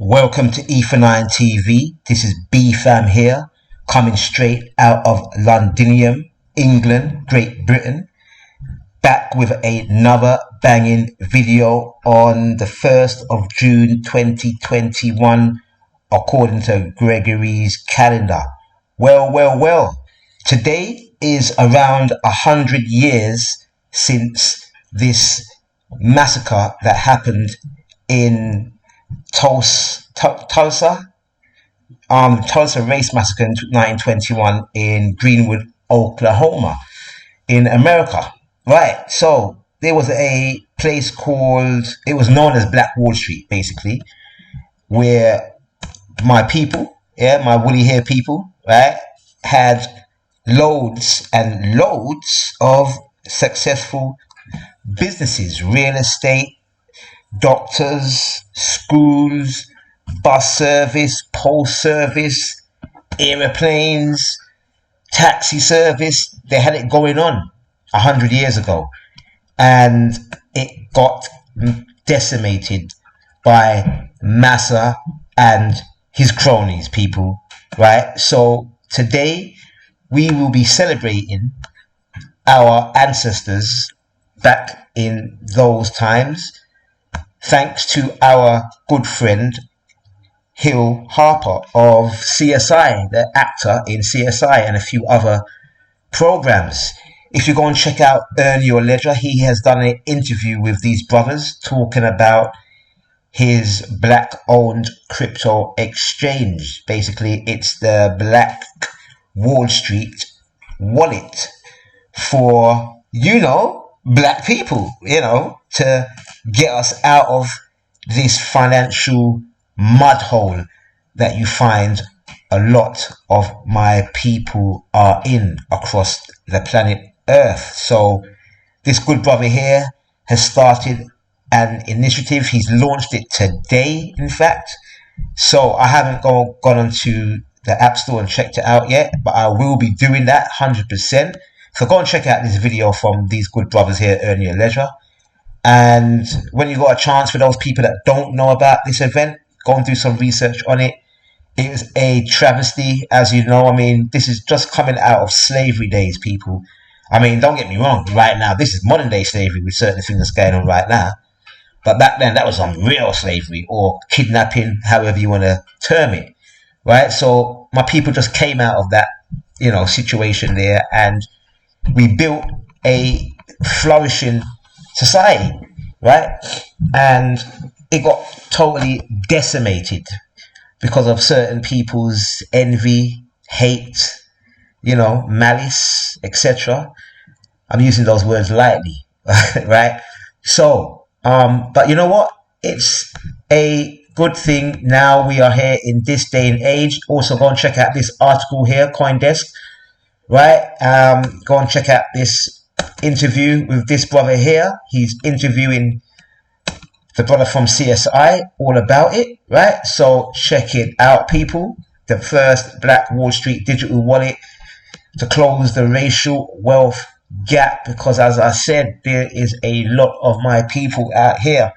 Welcome to Ether9 TV. This is B-Fam here, coming straight out of Londinium, England, Great Britain. Back with another banging video on the 1st of June 2021, according to Gregory's calendar. Well. Today is around 100 years since this massacre that happened in Tulsa race massacre in 1921 in Greenwood, Oklahoma, in America. Right, so there was a place called, it was known as Black Wall Street, basically, where my people, my woolly hair people, right, had loads and loads of successful businesses, real estate, doctors, schools, bus service, post service, aeroplanes, taxi service. They had it going on 100 years ago, and it got decimated by Massa and his cronies, people, right? So today we will be celebrating our ancestors back in those times, thanks to our good friend Hill Harper of CSI, the actor in CSI and a few other programs. If you go and check out Earn Your Ledger, he has done an interview with these brothers talking about his black-owned crypto exchange. Basically, it's the Black Wall Street wallet for, black people, to get us out of this financial mud hole that you find a lot of my people are in across the planet Earth. So this good brother here has started an initiative. He's launched it today, in fact. So I haven't gone onto the App Store and checked it out yet, but I will be doing that 100%. So go and check out this video from these good brothers here, Earn Your Ledger. And when you got a chance, for those people that don't know about this event, go and do some research on it. It was a travesty, as you know. I mean, this is just coming out of slavery days, people. I mean, don't get me wrong, right now, this is modern day slavery with certain things that's going on right now. But back then, that was some real slavery or kidnapping, however you want to term it, right? So my people just came out of that, situation there, and we built a flourishing society, right? And it got totally decimated because of certain people's envy, hate, malice, etc. I'm using those words lightly, right? So, but you know what? It's a good thing now we are here in this day and age. Also, go and check out this article here, CoinDesk, right? Go and check out this interview with this brother here. He's interviewing the brother from CSI all about it, right? So check it out, people. The first Black Wall Street digital wallet to close the racial wealth gap, because as I said, there is a lot of my people out here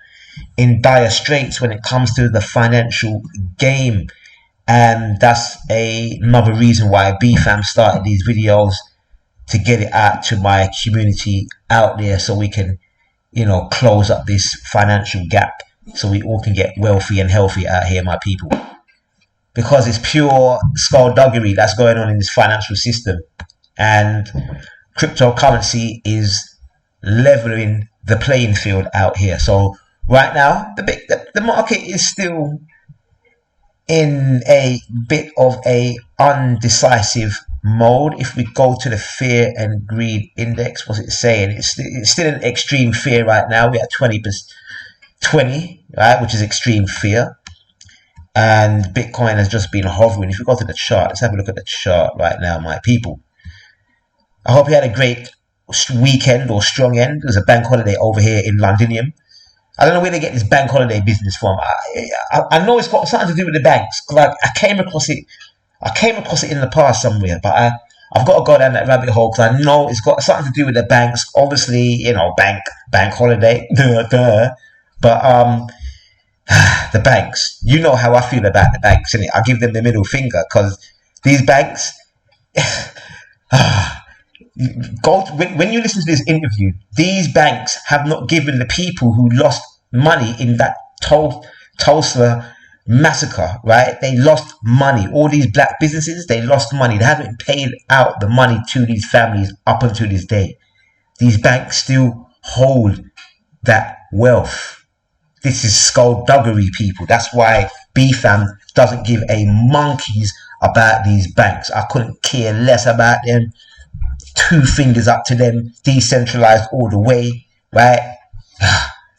in dire straits when it comes to the financial game. And that's another reason why BFam started these videos, to get it out to my community out there so we can, close up this financial gap so we all can get wealthy and healthy out here, my people. Because it's pure skullduggery that's going on in this financial system. And cryptocurrency is leveling the playing field out here. So right now, the market is still in a bit of a undecisive mode. If we go to the fear and greed index, what's it saying? It's still in extreme fear right now. We're at 20, right, which is extreme fear. And Bitcoin has just been hovering. If we go to the chart, let's have a look at the chart right now, my people. I hope you had a great weekend or strong end. There's a bank holiday over here in Londinium. I don't know where they get this bank holiday business from. I know it's got something to do with the banks, because I came across it in the past somewhere, but I've got to go down that rabbit hole because I know it's got something to do with the banks. Obviously, bank holiday, duh. But The banks. You know how I feel about the banks, innit? I give them the middle finger because these banks. When you listen to this interview, these banks have not given the people who lost money in that Tulsa massacre, right? They lost money. All these black businesses, they lost money. They haven't paid out the money to these families up until this day. These banks still hold that wealth. This is skullduggery, people. That's why BFAM doesn't give a monkey's about these banks. I couldn't care less about them. Two fingers up to them. Decentralized all the way, right?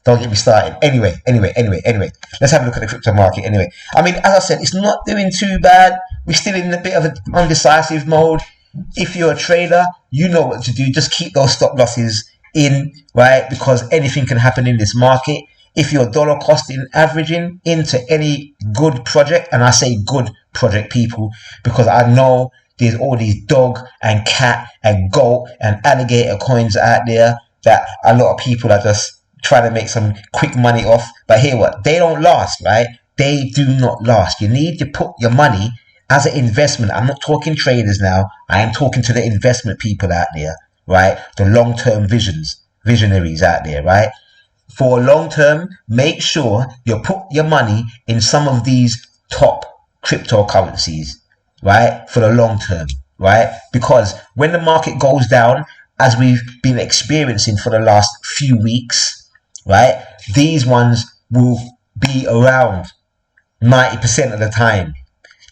Don't get me started. Anyway. Let's have a look at the crypto market anyway. I mean, as I said, it's not doing too bad. We're still in a bit of an undecisive mode. If you're a trader, you know what to do. Just keep those stop losses in, right? Because anything can happen in this market. If you're dollar costing averaging into any good project, and I say good project, people, because I know there's all these dog and cat and goat and alligator coins out there that a lot of people are just trying to make some quick money off. But hear what? They don't last, right? They do not last. You need to put your money as an investment. I'm not talking traders now. I am talking to the investment people out there, right? The long-term visionaries out there, right? For long term, make sure you put your money in some of these top cryptocurrencies, right? For the long term, right? Because when the market goes down, as we've been experiencing for the last few weeks, right? These ones will be around 90% of the time.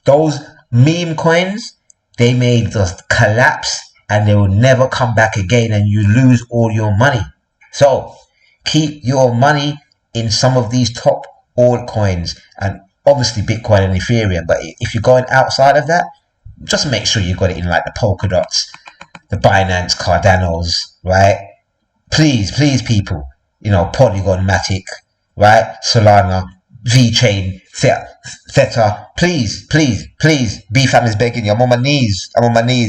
Those meme coins, they may just collapse and they will never come back again and you lose all your money. So keep your money in some of these top altcoins and obviously Bitcoin and Ethereum. But if you're going outside of that, just make sure you got it in like the Polkadots, the Binance, Cardanos, right? Please, people, you know, Polygon, Matic, right? Solana, VeChain, Theta. Please, BFAM is begging you. I'm on my knees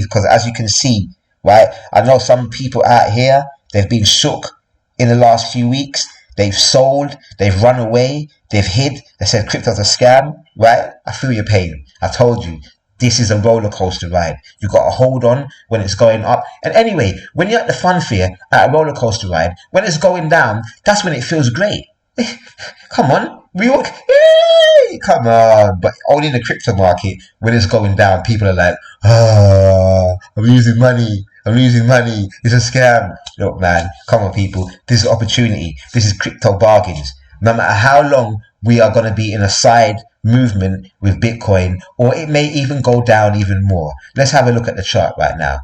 because as you can see, right? I know some people out here, they've been shook in the last few weeks. They've sold, they've run away, they've hid, they said crypto's a scam, right? I feel your pain. I told you, this is a roller coaster ride. You got to hold on when it's going up. And anyway, when you're at the fun fair, at a roller coaster ride, when it's going down, that's when it feels great. Come on, we all, yay! Come on. But only in the crypto market, when it's going down, people are like, I'm losing money. It's a scam. Look, man, come on, people. This is opportunity. This is crypto bargains. No matter how long we are going to be in a side movement with Bitcoin, or it may even go down even more. Let's have a look at the chart right now.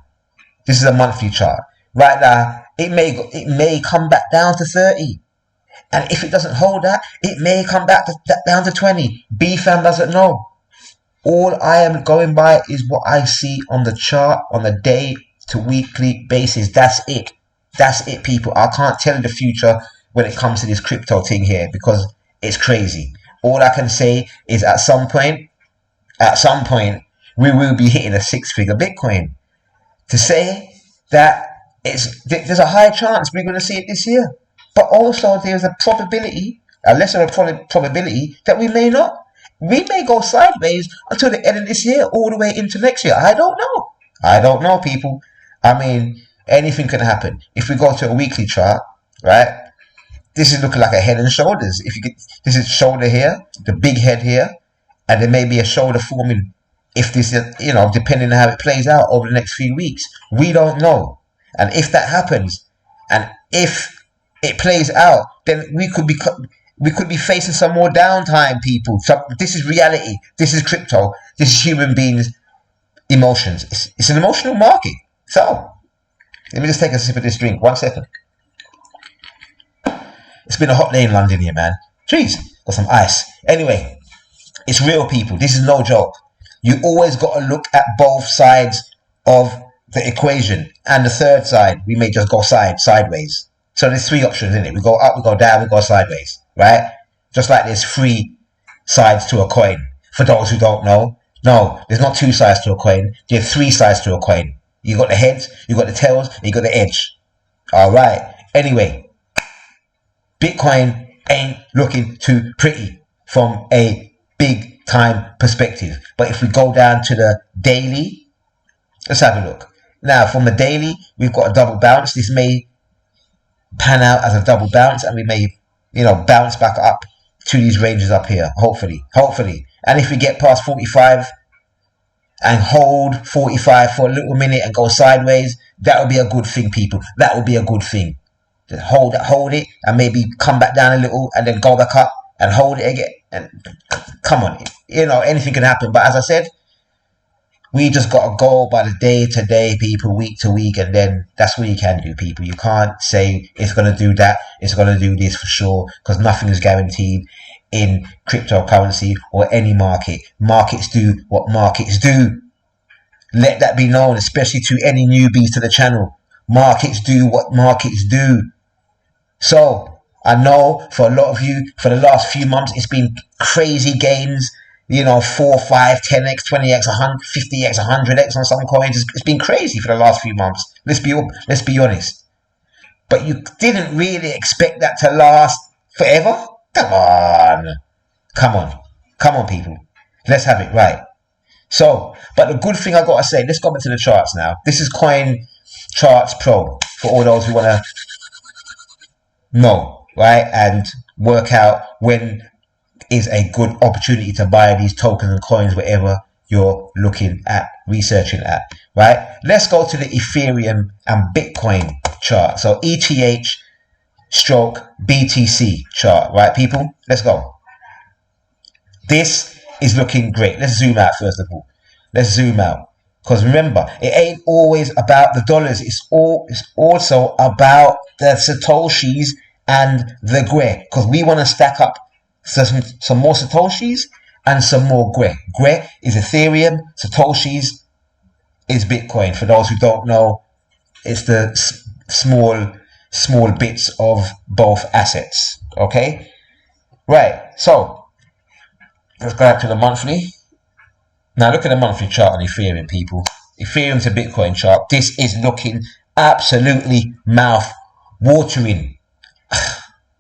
This is a monthly chart. Right now, it may come back down to 30. And if it doesn't hold that, it may come back down to 20. BFAM doesn't know. All I am going by is what I see on the chart on a day to weekly basis. That's it, people. I can't tell the future when it comes to this crypto thing here because it's crazy. All I can say is at some point, we will be hitting a 6-figure Bitcoin. To say that there's a high chance we're going to see it this year, but also there's a probability, a lesser probability that we may not. We may go sideways until the end of this year, all the way into next year. I don't know, people. I mean, anything can happen. If we go to a weekly chart, right? This is looking like a head and shoulders. This is shoulder here, the big head here, and there may be a shoulder forming. If this is, depending on how it plays out over the next few weeks, we don't know. And if that happens, and if it plays out, then we could be facing some more downtime, people. So this is reality. This is crypto. This is human beings' emotions. It's an emotional market. So let me just take a sip of this drink. 1 second. It's been a hot day in London here, man. Jeez, got some ice. Anyway, it's real, people. This is no joke. You always got to look at both sides of the equation. And the third side, we may just go sideways. So there's 3 options, isn't it? We go up, we go down, we go sideways, right? Just like there's 3 sides to a coin. For those who don't know, no, there's not 2 sides to a coin. There's 3 sides to a coin. You got the heads, you got the tails, and you got the edge. All right. Anyway, Bitcoin ain't looking too pretty. from a big time perspective. But if we go down to the daily, let's have a look. Now, from the daily, we've got a double bounce. This may pan out as a double bounce, and we may, bounce back up to these ranges up here. Hopefully. And if we get past 45 and hold 45 for a little minute and go sideways, that would be a good thing, people. That would be a good thing. Just hold it, and maybe come back down a little, and then go back up and hold it again. And come on, anything can happen. But as I said, we just got to go by the day to day, people, week to week, and then that's what you can do, people. You can't say it's going to do that, it's going to do this for sure, because nothing is guaranteed in cryptocurrency or any market. Markets do what markets do. Let that be known, especially to any newbies to the channel. Markets do what markets do. So, I know for a lot of you, for the last few months, it's been crazy gains. 4, 5, 10x, 20x, 50x, 100x on some coins. It's been crazy for the last few months. Let's be honest. But you didn't really expect that to last forever? Come on, people. Let's have it right. So, but the good thing I got to say, let's go into the charts now. This is Coin Charts Pro for all those who want to know, right? And work out when is a good opportunity to buy these tokens and coins, whatever you're looking at, researching at, right? Let's go to the Ethereum and Bitcoin chart. So ETH stroke BTC chart, right, people? Let's go. This is looking great. Let's zoom out first of all. Let's zoom out. Because remember, it ain't always about the dollars. It's also about the Satoshis and the Gre. Because we want to stack up some more Satoshis and some more Gre. Gre is Ethereum. Satoshis is Bitcoin. For those who don't know, it's the small bits of both assets. Okay? Right. So, let's go back to the monthly. Now, look at the monthly chart on Ethereum, people. Ethereum to Bitcoin chart. This is looking absolutely mouth-watering.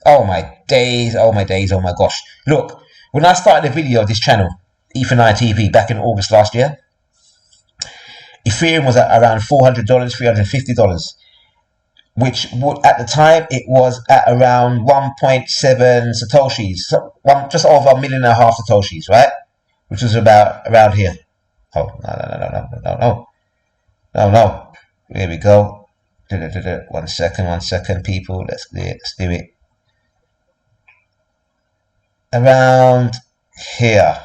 Oh my days, oh my gosh. Look, when I started the video of this channel, Ether9 TV, back in August last year, Ethereum was at around $400, $350, which would, at the time, it was at around 1.7 Satoshis, so just over 1.5 million Satoshis, right? Which was around here. Oh, no. Here we go. One second, people. Let's do it. Around here.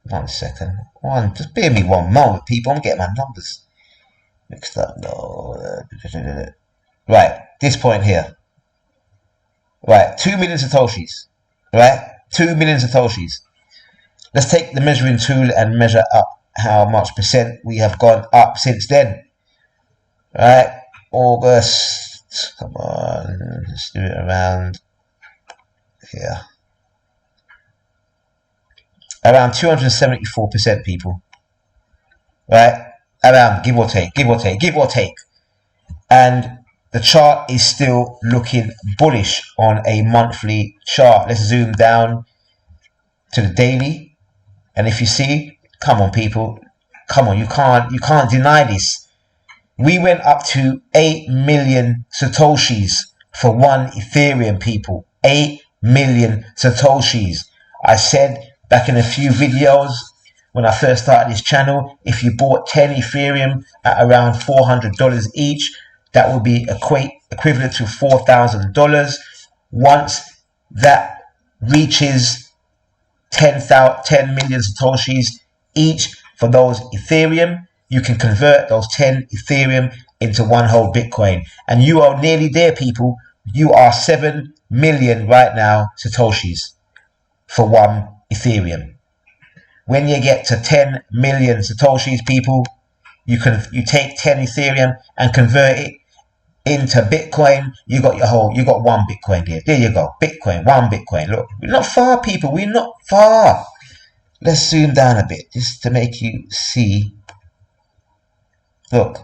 1 second. Just bear me one moment, people. I'm getting my numbers mixed up. No. Right, this point here. Right, 2 million Satoshis. Right, 2 million Satoshis. Let's take the measuring tool and measure up how much percent we have gone up since then. Right, August. Come on, let's do it around here. Around 274%, people. Right, around, give or take. And the chart is still looking bullish on a monthly chart. Let's zoom down to the daily. And if you see, come on, people. Come on, you can't deny this. We went up to 8 million Satoshis for one Ethereum, people. 8 million Satoshis. I said back in a few videos when I first started this channel, if you bought 10 Ethereum at around $400 each, that will be equivalent to $4,000. Once that reaches 10 million Satoshis each for those Ethereum, you can convert those 10 Ethereum into one whole Bitcoin. And you are nearly there, people. You are 7 million right now Satoshis for one Ethereum. When you get to 10 million Satoshis, people, you take 10 Ethereum and convert it into Bitcoin. You got one Bitcoin there. There you go. Bitcoin, one Bitcoin. Look, we're not far, people. We're not far. Let's zoom down a bit just to make you see. Look.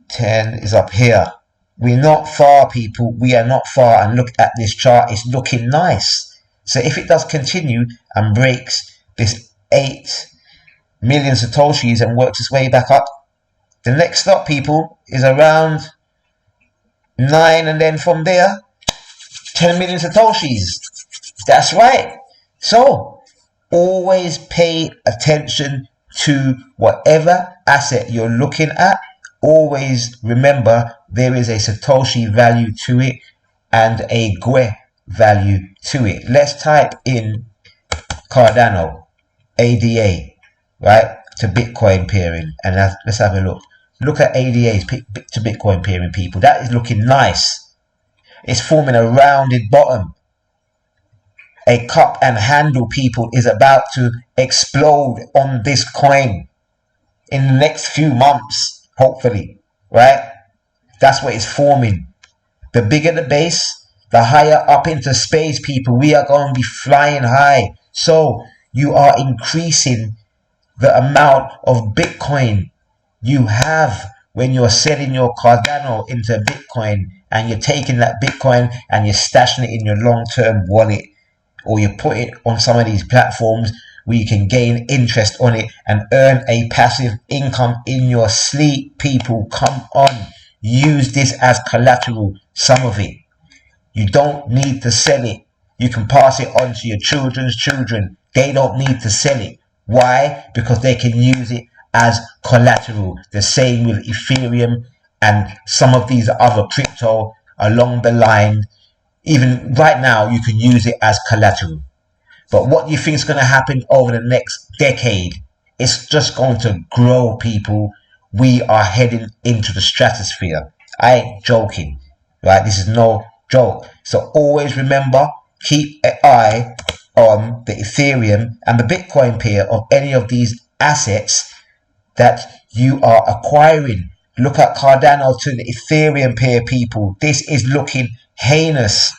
10 is up here. We're not far, people. We are not far. And look at this chart. It's looking nice. So if it does continue and breaks this 8 million Satoshis and works its way back up, the next stop, people, is around 9, and then from there, 10 million Satoshis. That's right. So always pay attention to whatever asset you're looking at. Always remember there is a Satoshi value to it and a GUE value to it. Let's type in Cardano, ADA, right, to Bitcoin pairing, and let's have a look. Look at ADA's to Bitcoin pairing, people. That is looking nice. It's forming a rounded bottom. A cup and handle, people, is about to explode on this coin in the next few months, hopefully, right? That's what it's forming. The bigger the base, the higher up into space, people, we are going to be flying high. So you are increasing the amount of Bitcoin you have when you're selling your Cardano into Bitcoin, and you're taking that Bitcoin and you're stashing it in your long-term wallet, or you put it on some of these platforms where you can gain interest on it and earn a passive income in your sleep. People, come on, use this as collateral, some of it. You don't need to sell it. You can pass it on to your children's children. They don't need to sell it. Why? Because they can use it as collateral. The same with Ethereum and some of these other crypto along the line. Even right now, you can use it as collateral. But what do you think is going to happen over the next decade? It's just going to grow, people. We are heading into the stratosphere. I ain't joking, right? This is no joke. So always remember, keep an eye on the Ethereum and the Bitcoin pair of any of these assets that you are acquiring. Look at Cardano to the Ethereum pair, people. This is looking heinous.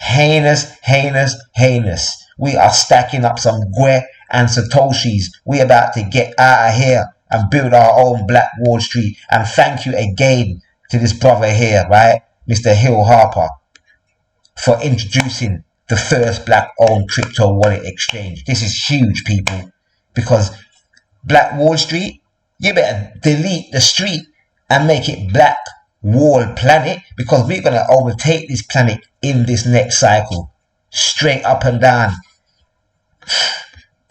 Heinous, heinous, heinous. We are stacking up some GUE and Satoshis. We about to get out of here and build our own Black Wall Street. And thank you again to this brother here, right? Mr. Hill Harper, for introducing the first black-owned crypto wallet exchange. This is huge, people, because Black Wall Street, you better delete the street and make it Black Wall Planet, because we're going to overtake this planet in this next cycle, straight up and down.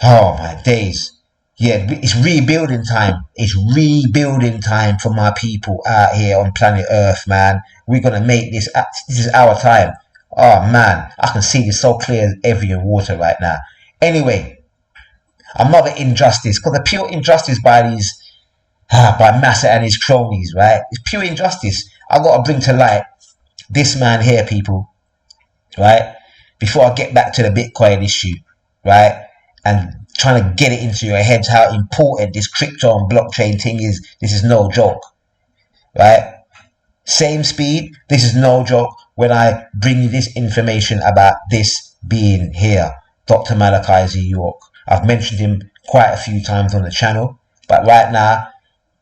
Oh my days. Yeah, it's rebuilding time. It's rebuilding time for my people out here on planet Earth, man. We're going to make this. This is our time. Oh man, I can see this so clear as every water right now. Anyway, another injustice, because the pure injustice by these by Massa and his cronies, right? It's pure injustice. I got to bring to light this man here, people, right? Before I get back to the Bitcoin issue, right? And trying to get it into your heads how important this crypto and blockchain thing is. This is no joke, right? Same speed. This is no joke when I bring you this information about this being here, Dr. Malachi Z. York. I've mentioned him quite a few times on the channel, but right now,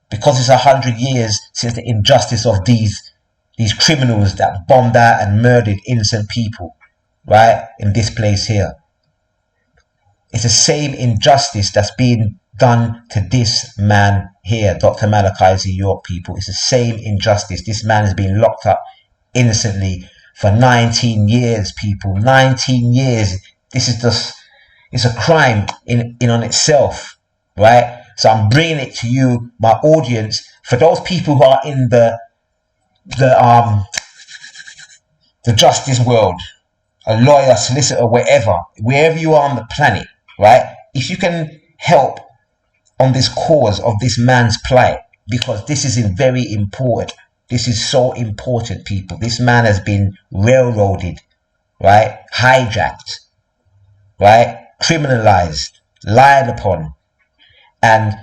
because it's 100 years since the injustice of these criminals that bombed out and murdered innocent people, right, in this place here. It's the same injustice that's being done to this man here, Dr. Malachi Z. York, people. It's the same injustice. This man has been locked up innocently for 19 years, people. 19 years. This is just, it's a crime in on itself, right? So I'm bringing it to you, my audience, for those people who are in the justice world, a lawyer, solicitor, wherever you are on the planet, right? If you can help on this cause of this man's plight, because this is very important. This is so important, people. This man has been railroaded, right? Hijacked, right? Criminalized, lied upon. And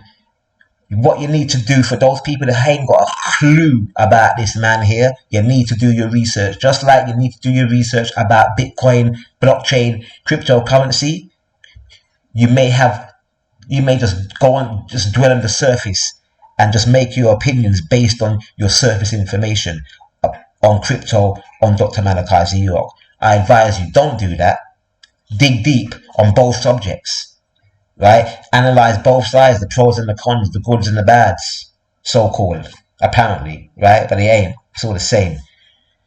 what you need to do for those people that ain't got a clue about this man here, you need to do your research. Just like you need to do your research about Bitcoin, blockchain, cryptocurrency. You may just go on, just dwell on the surface and just make your opinions based on your surface information. on crypto on Dr. Malachi's New York. I advise you, don't do that. Dig deep on both subjects, right? Analyze both sides, the pros and the cons, the goods and the bads, so-called, apparently, right? But they ain't. It's all the same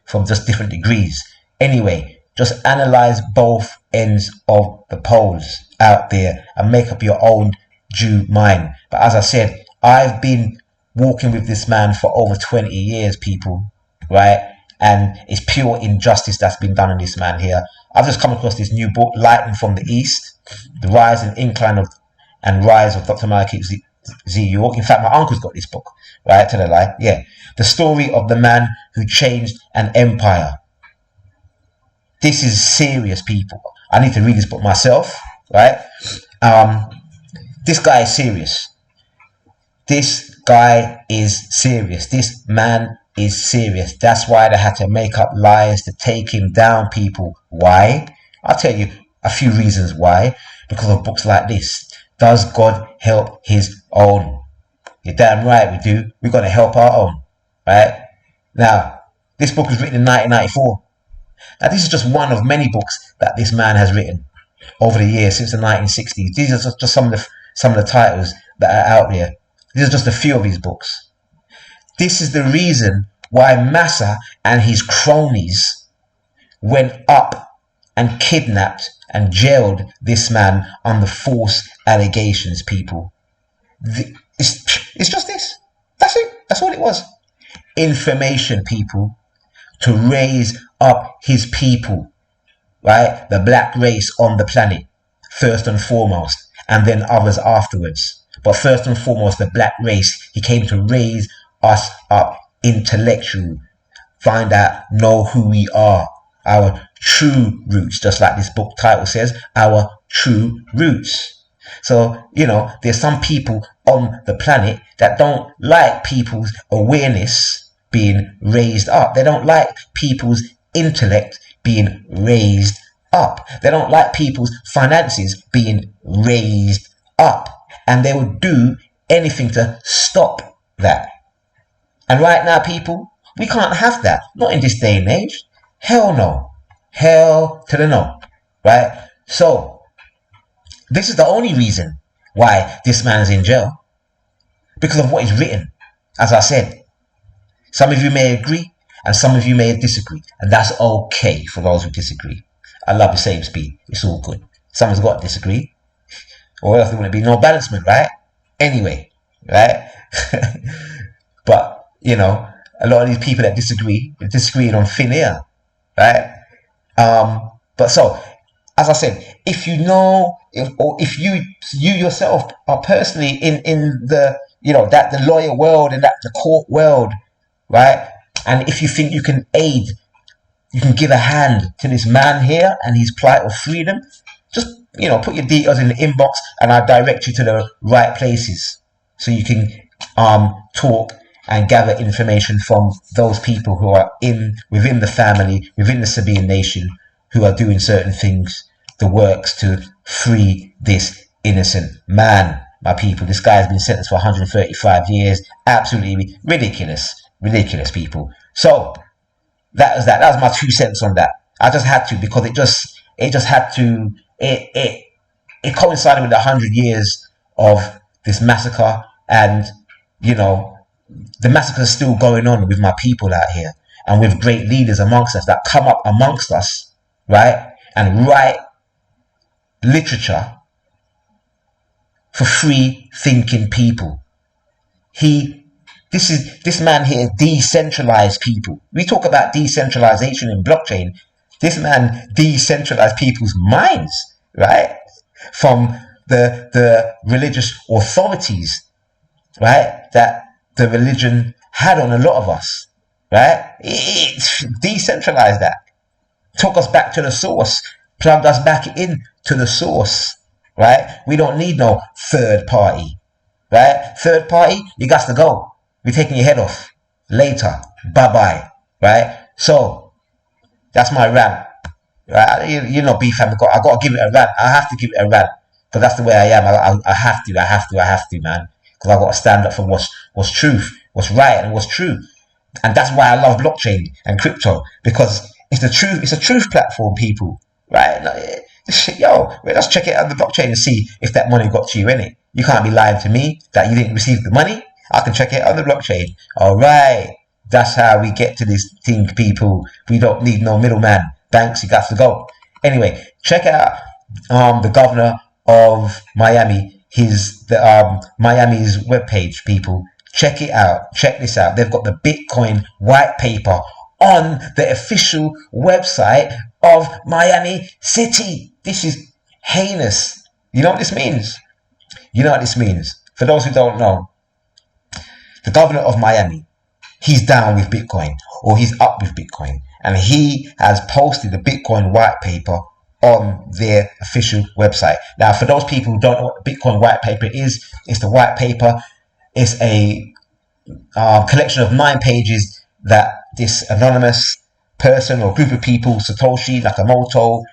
from just different degrees. Anyway, just analyze both ends of the poles out there and make up your own due mind. But as I said, I've been walking with this man for over 20 years, people, right? And it's pure injustice that's been done on this man here. I've just come across this new book, Lightning from the East, The Rise and Incline of and Rise of Dr. Malachi Z. York. In fact, my uncle's got this book, right? Tell a lie. Yeah. The story of the man who changed an empire. This is serious, people. I need to read this book myself, right? This guy is serious. This guy is serious. This man is serious. That's why they had to make up lies to take him down, people. Why? I'll tell you a few reasons why. Because of books like this. Does God help his own? You're damn right we do. We've got to help our own, right? Now, this book was written in 1994. Now, this is just one of many books that this man has written over the years since the 1960s. These are just some of the titles that are out there. These are just a few of his books. This is the reason why Massa and his cronies went up and kidnapped and jailed this man on the false allegations, people. It's just this. That's it. That's all it was. Information, people, to raise up his people, right? The black race on the planet, first and foremost, and then others afterwards. But first and foremost, the black race. He came to raise us up intellectual, find out, know who we are, our true roots, just like this book title says, our true roots. So, there's some people on the planet that don't like people's awareness being raised up. They don't like people's intellect being raised up. They don't like people's finances being raised up. And they would do anything to stop that. And right now, people, we can't have that. Not in this day and age. Hell no. Hell to the no. Right? So, this is the only reason why this man is in jail. Because of what he's written. As I said, some of you may agree and some of you may disagree. And that's okay for those who disagree. I love the same speed. It's all good. Someone's got to disagree. Or else there wouldn't be no balancement, right? Anyway, right? But, a lot of these people that disagree, they're disagreeing on thin air, right? But so, as I said, if you know, if you yourself are personally in the, that the lawyer world and that the court world, right? And if you think you can aid, you can give a hand to this man here and his plight of freedom, just, put your details in the inbox and I'll direct you to the right places so you can talk and gather information from those people who are within the family, within the Sabine nation, who are doing certain things, the works to free this innocent man. My people, this guy has been sentenced for 135 years. Absolutely ridiculous. Ridiculous, people. So, that was that. That was my 2 cents on that. I just had to, because it just had to, it coincided with 100 years of this massacre, and, the massacre is still going on with my people out here, and with great leaders amongst us that come up amongst us, right, and write literature for free thinking people. This man here decentralized people. We talk about decentralization in blockchain. This man decentralized people's minds, right, from the religious authorities, right, that the religion had on a lot of us, right? It decentralized that. Took us back to the source. Plugged us back in to the source, right? We don't need no third party, right? Third party, you got to go. We're taking your head off. Later. Bye-bye, right? So, that's my rant. Right? Beef fam, I got to give it a rant. I have to give it a rant. Because that's the way I am. I have to, man. Because I got to stand up for what's truth, what's right, and what's true. And that's why I love blockchain and crypto, because it's the truth. It's a truth platform, people. Right? Yo, let's check it on the blockchain and see if that money got to you, innit? You can't be lying to me that you didn't receive the money. I can check it on the blockchain. All right. That's how we get to this thing, people. We don't need no middleman. Banks, you got to go. Anyway, check out the governor of Miami, Miami's webpage, people. Check it out. Check this out. They've got the Bitcoin white paper on the official website of Miami City. This is heinous. You know what this means? You know what this means? For those who don't know, the governor of Miami, he's down with Bitcoin, or he's up with Bitcoin, and he has posted the Bitcoin white paper on their official website. Now, for those people who don't know what the Bitcoin white paper is, it's the white paper. It's a collection of 9 pages that this anonymous person or group of people, Satoshi Nakamoto,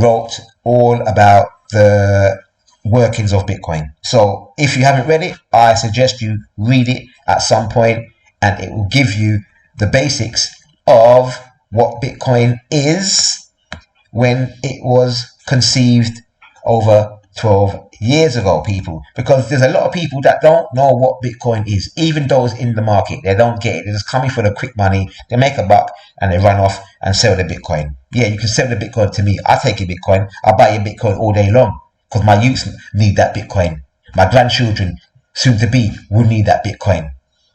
wrote all about the workings of Bitcoin. So if you haven't read it, I suggest you read it at some point, and it will give you the basics of what Bitcoin is when it was conceived over 12 years ago, people. Because there's a lot of people that don't know what Bitcoin is. Even those in the market, they don't get it. They're just coming for the quick money. They make a buck and they run off and sell the Bitcoin. Yeah, you can sell the Bitcoin to me. I'll take your Bitcoin. I'll buy your Bitcoin all day long, because my youth need that Bitcoin. My grandchildren, soon to be, will need that Bitcoin.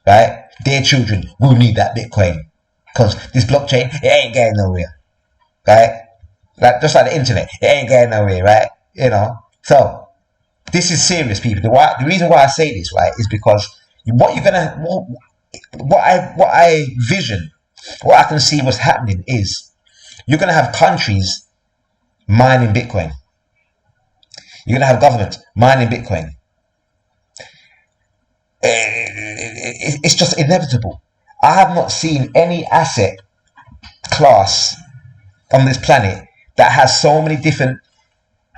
Right? Their children will need that Bitcoin. Because this blockchain, it ain't going nowhere. Right? Like, just like the internet, it ain't going nowhere, right? You know? So, this is serious, people. The reason why I say this, right, is because what I vision, what I can see what's happening is you're gonna have countries mining Bitcoin. You're gonna have governments mining Bitcoin. It's just inevitable. I have not seen any asset class on this planet that has so many different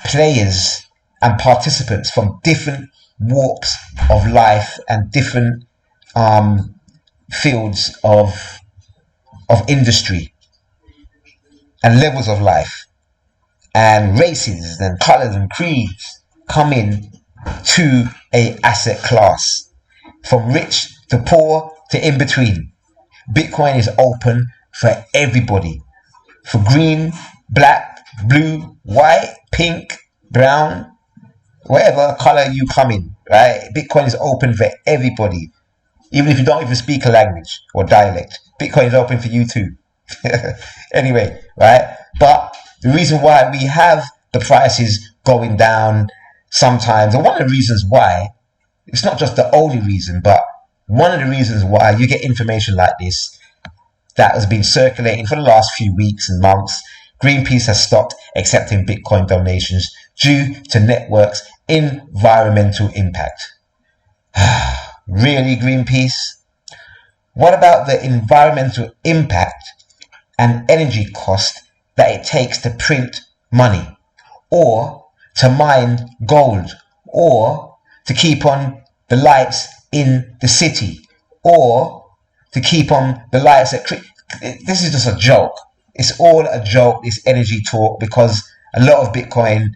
players and participants from different walks of life and different fields of industry and levels of life and races and colors and creeds come in to a asset class, from rich to poor to in between. Bitcoin is open for everybody, for green, black, blue, white, pink, brown, whatever color you come in, right? Bitcoin is open for everybody, even if you don't even speak a language or dialect. Bitcoin is open for you too. Anyway, right? But the reason why we have the prices going down sometimes, and one of the reasons why, it's not just the only reason, but one of the reasons why you get information like this that has been circulating for the last few weeks and months. Greenpeace has stopped accepting Bitcoin donations due to networks' environmental impact. Really, Greenpeace? What about the environmental impact and energy cost that it takes to print money, or to mine gold, or to keep on the lights in the city, or to keep on the lights at... This is just a joke. It's all a joke, this energy talk, because a lot of Bitcoin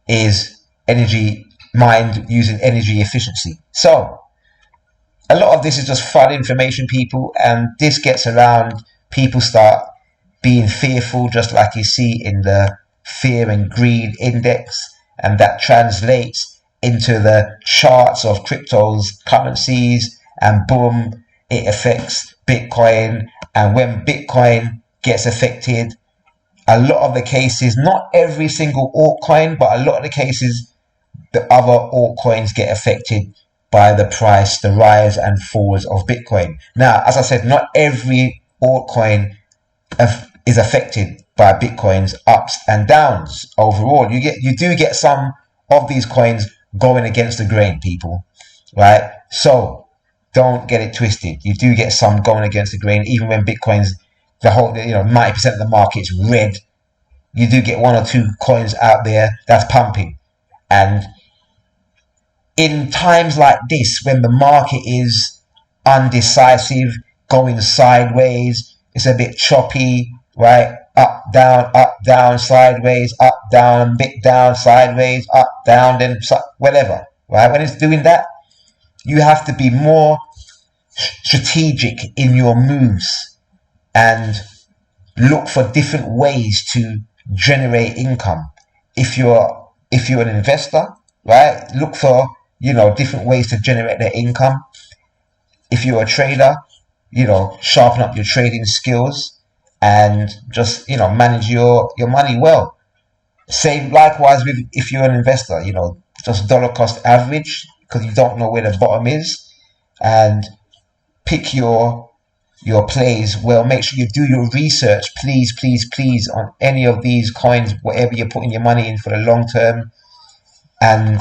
is energy mined using energy efficiency. So, a lot of this is just fun information, people, and this gets around. People start being fearful, just like you see in the fear and greed index, and that translates into the charts of cryptos, currencies, and boom, it affects Bitcoin. And when Bitcoin gets affected, a lot of the cases, not every single altcoin, but a lot of the cases, the other altcoins get affected by the price, the rise and falls of Bitcoin. Now, as I said, not every altcoin is affected by Bitcoin's ups and downs. Overall, you do get some of these coins going against the grain, people, right? So don't get it twisted. You do get some going against the grain, even when Bitcoin's 90% of the market's red. You do get one or two coins out there that's pumping. And in times like this, when the market is undecisive, going sideways. It's a bit choppy, right? Up, down, sideways, up, down, bit down, sideways, up, down, then whatever, right? When it's doing that, you have to be more strategic in your moves and look for different ways to generate income. If you're an investor, right, look for different ways to generate their income. If you're a trader, sharpen up your trading skills and just manage your money well. Same likewise with if you're an investor, just dollar cost average, because you don't know where the bottom is, and pick your plays well. Make sure you do your research, please, on any of these coins, whatever you're putting your money in for the long term. And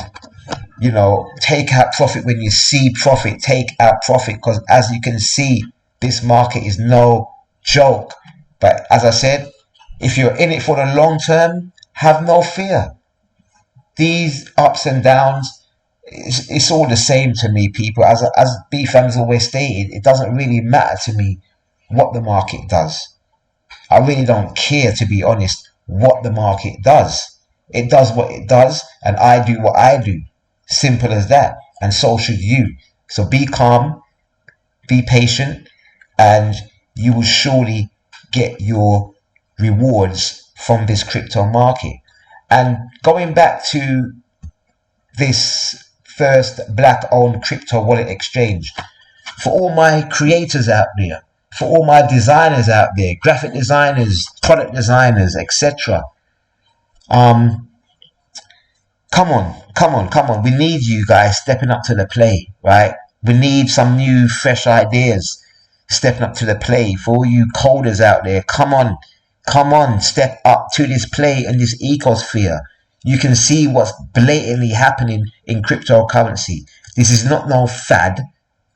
take out profit when you see profit. Take out profit, because as you can see, this market is no joke. But as I said, if you're in it for the long term, have no fear. These ups and downs, it's all the same to me, people. As B fans always stated, it doesn't really matter to me what the market does. I really don't care, to be honest, what the market does. It does what it does, and I do what I do. Simple as that. And so should you. So be calm, be patient, and you will surely get your rewards from this crypto market. And going back to this first black-owned crypto wallet exchange, for all my creators out there, for all my designers out there, graphic designers, product designers, etc. Come on. We need you guys stepping up to the play, right? We need some new, fresh ideas stepping up to the play. For all you coders out there, come on, step up to this play and this ecosphere. You can see what's blatantly happening in cryptocurrency. This is not no fad.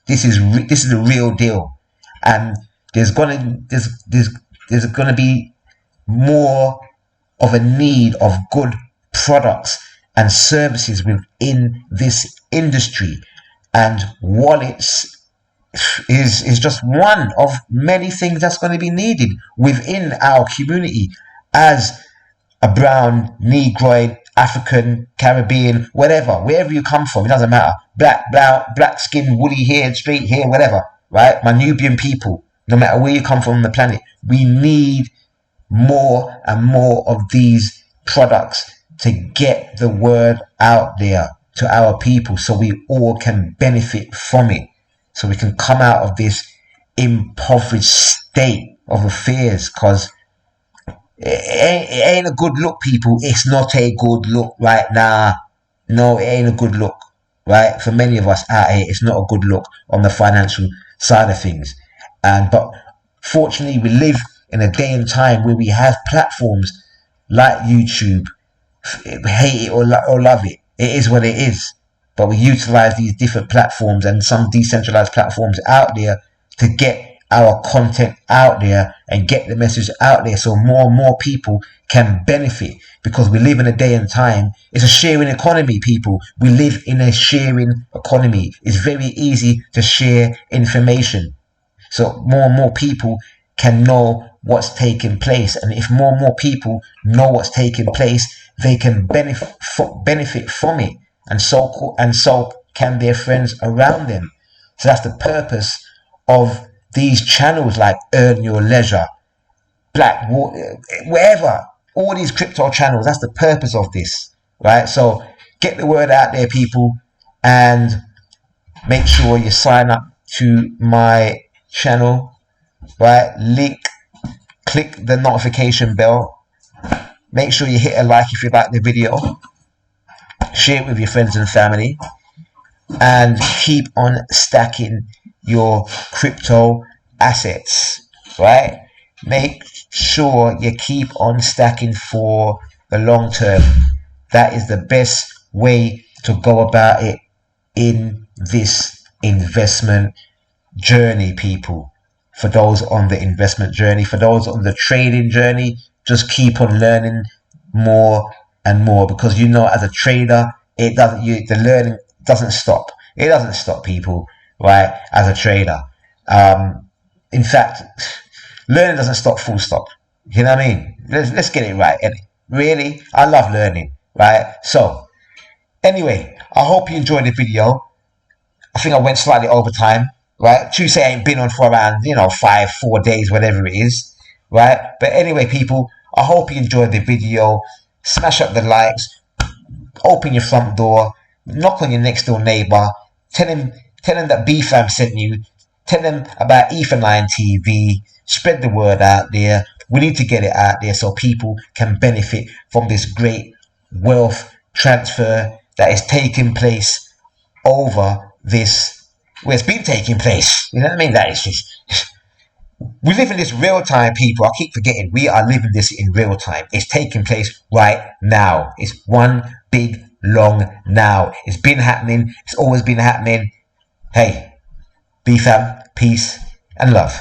This is the real deal, and there's gonna be more of a need of good products and services within this industry, and wallets is just one of many things that's going to be needed within our community as a brown, Negroid, African, Caribbean, whatever, wherever you come from, it doesn't matter. Black skin, woolly hair, straight hair, whatever, right? My Nubian people, no matter where you come from on the planet, we need more and more of these products to get the word out there to our people, so we all can benefit from it, so we can come out of this impoverished state of affairs, because it ain't a good look, people. It's not a good look right now. No, it ain't a good look, right? For many of us out here, it's not a good look on the financial side of things. But fortunately, we live in a day and time where we have platforms like YouTube. Hate it or love it, it is what it is. But we utilize these different platforms and some decentralized platforms out there to get our content out there and get the message out there, so more and more people can benefit, because we live in a day and time. It's a sharing economy, people. We live in a sharing economy. It's very easy to share information, so more and more people can know what's taking place. And if more and more people know what's taking place, they can benefit from it, and so can their friends around them. So that's the purpose of these channels like Earn Your Leisure, Blackwater, wherever, all these crypto channels. That's the purpose of this, right? So get the word out there, people, and make sure you sign up to my channel, right? Click the notification bell. Make sure you hit a like if you like the video. Share it with your friends and family, and keep on stacking your crypto assets, right? Make sure you keep on stacking for the long term. That is the best way to go about it in this investment journey, people. For those on the investment journey, for those on the trading journey, just keep on learning more and more, because as a trader, the learning doesn't stop. It doesn't stop, people, right? As a trader, In fact, learning doesn't stop, full stop. You know what I mean? Let's get it right, innit? Really, I love learning, right? So, anyway, I hope you enjoyed the video. I think I went slightly over time, right? Tuesday ain't been on for around, 4 days, whatever it is, right? But anyway, people, I hope you enjoyed the video. Smash up the likes, open your front door, knock on your next door neighbor, tell him that BFAM sent you, tell them about Ether9 TV, spread the word out there. We need to get it out there so people can benefit from this great wealth transfer that is taking place over this, where it's been taking place. You know what I mean? That is just, we live in this real time, people. I keep forgetting we are living this in real time. It's taking place right now. It's one big long now. It's been happening. It's always been happening. Hey, BFAM, peace and love.